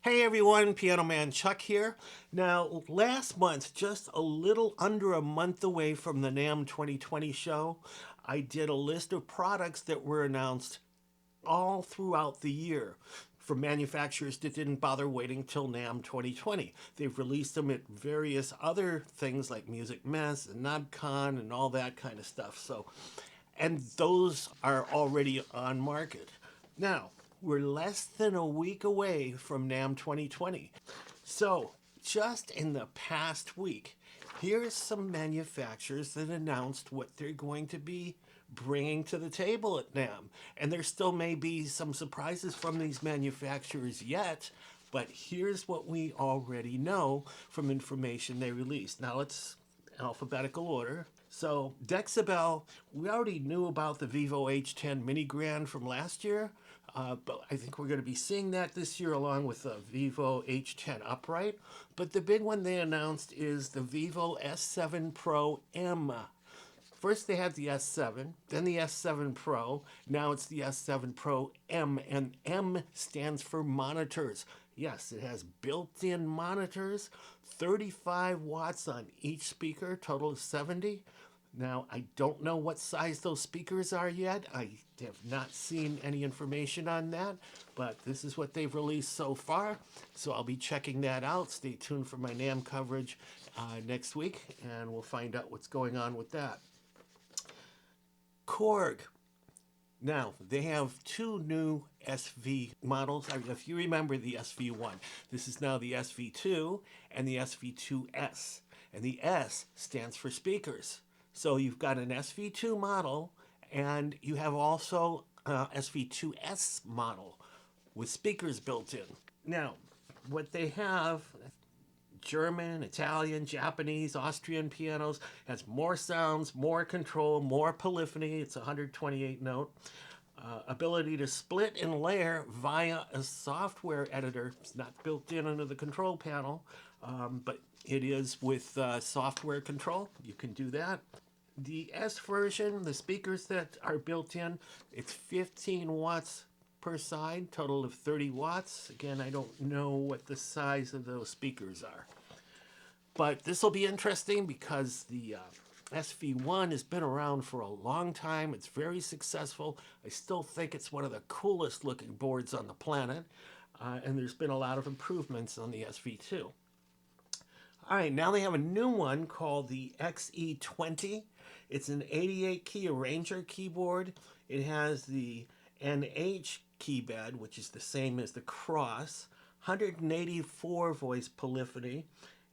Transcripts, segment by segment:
Hey everyone, Piano Man Chuck here. Now, last month, just a little under a month away from the NAMM 2020 show, I did a list of products that were announced all throughout the year from manufacturers that didn't bother waiting till NAMM 2020. They've released them at various other things like Music Mess and NobCon and all that kind of stuff. And those are already on market. Now, we're less than a week away from NAMM 2020. So, just in the past week, here's some manufacturers that announced what they're going to be bringing to the table at NAMM. And there still may be some surprises from these manufacturers yet, but here's what we already know from information they released. Now let's alphabetical order. So Dexibell, we already knew about the Vivo H10 Mini Grand from last year, but I think we're going to be seeing that this year along with the Vivo H10 Upright. But the big one they announced is the Vivo S7 Pro M. First they had the S7, then the S7 Pro, now it's the S7 Pro M, and M stands for monitors. Yes, it has built-in monitors, 35 watts on each speaker, total of 70. Now, I don't know what size those speakers are yet. I have not seen any information on that, but this is what they've released so far. So I'll be checking that out. Stay tuned for my NAMM coverage next week, and we'll find out what's going on with that. Korg. Now, they have two new SV models. If you remember the SV1, this is now the SV2 and the SV2S. And the S stands for speakers. So you've got an SV2 model, and you have also SV2S model with speakers built in. Now, what they have, German, Italian, Japanese, Austrian pianos, has more sounds, more control, more polyphony. It's 128 note. Ability to split and layer via a software editor. It's not built in under the control panel, but it is with software control. You can do that. The S version, the speakers that are built in, it's 15 watts per side, total of 30 watts. Again, I don't know what the size of those speakers are. But this will be interesting because the SV1 has been around for a long time. It's very successful. I still think it's one of the coolest looking boards on the planet. And there's been a lot of improvements on the SV2. All right, now they have a new one called the XE20. It's an 88 key arranger keyboard. It has the NH keybed, which is the same as the Cross, 184 voice polyphony.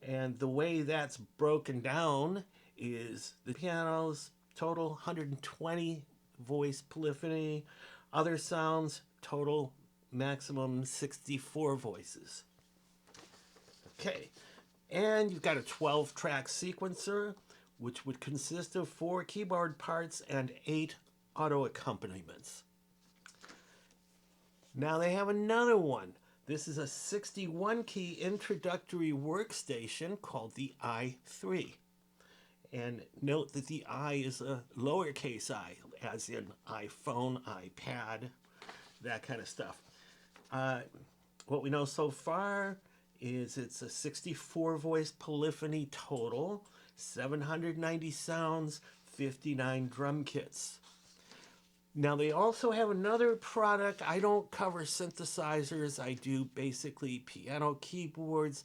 And the way that's broken down is the piano's total 120 voice polyphony, other sounds total maximum 64 voices. Okay, and you've got a 12-track sequencer, which would consist of 4 keyboard parts and 8 auto accompaniments. Now they have another one. This is a 61-key introductory workstation called the i3. And note that the I is a lowercase I, as in iPhone, iPad, that kind of stuff. What we know so far is it's a 64 voice polyphony total, 790 sounds, 59 drum kits. Now they also have another product. I don't cover synthesizers. I do basically piano keyboards,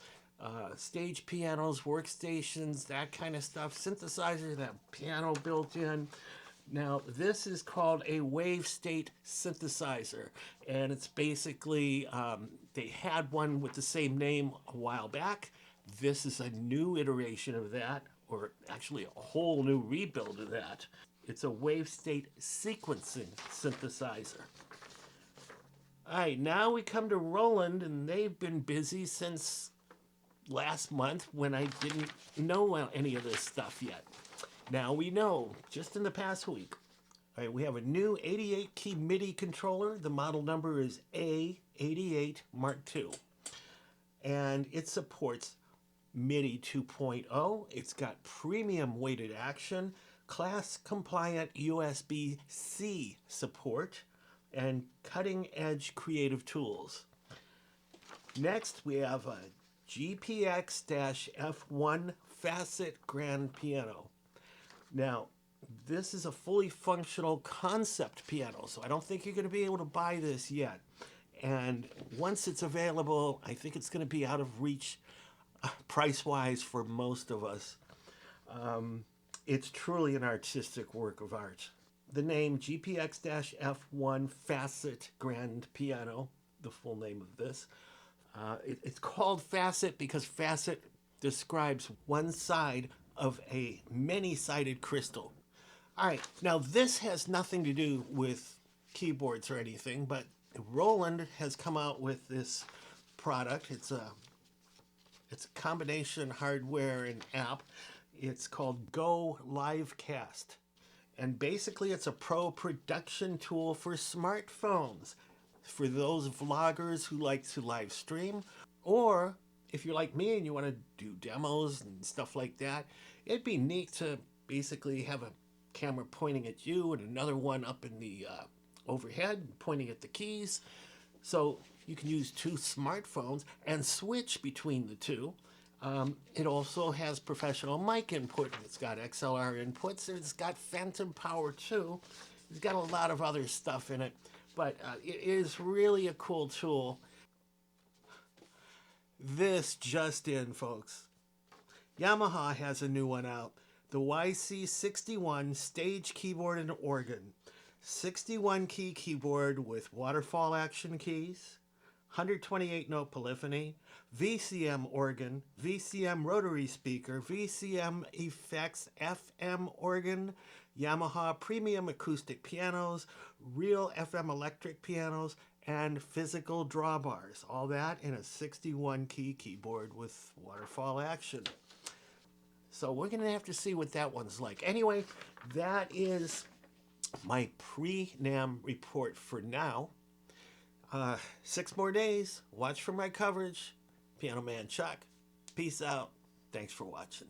stage pianos, workstations, that kind of stuff. Synthesizer, that piano built in. Now this is called a wave state synthesizer, and it's basically, they had one with the same name a while back. This is a new iteration of that, or actually a whole new rebuild of that. It's a wave state sequencing synthesizer. All right, now we come to Roland, and they've been busy since last month when I didn't know any of this stuff yet. Now we know, just in the past week. All right, we have a new 88 key MIDI controller. The model number is A88 Mark II. And it supports MIDI 2.0. It's got premium weighted action, class compliant USB-C support, and cutting edge creative tools. Next, we have a GPX-F1 Facet Grand Piano. Now, this is a fully functional concept piano, so I don't think you're going to be able to buy this yet. And once it's available, I think it's going to be out of reach price-wise for most of us. It's truly an artistic work of art. The name GPX-F1 Facet Grand Piano, the full name of this, it's called facet because facet describes one side of a many-sided crystal. All right, now this has nothing to do with keyboards or anything, but Roland has come out with this product. It's a combination hardware and app. It's called Go Livecast. And basically it's a pro production tool for smartphones. For those vloggers who like to live stream, or if you're like me and you want to do demos and stuff like that, it'd be neat to basically have a camera pointing at you and another one up in the overhead pointing at the keys. So you can use two smartphones and switch between the two. It also has professional mic input. It's got XLR inputs. It's got phantom power too. It's got a lot of other stuff in it. But it is really a cool tool. This just in, folks. Yamaha has a new one out. The YC61 Stage Keyboard and Organ. 61 key keyboard with waterfall action keys, 128 note polyphony, VCM organ, VCM rotary speaker, VCM effects, FM organ, Yamaha premium acoustic pianos, real FM electric pianos, and physical drawbars. All that in a 61 key keyboard with waterfall action. So we're going to have to see what that one's like. Anyway, that is my pre-NAMM report for now. 6 more days. Watch for my coverage. Piano Man Chuck. Peace out. Thanks for watching.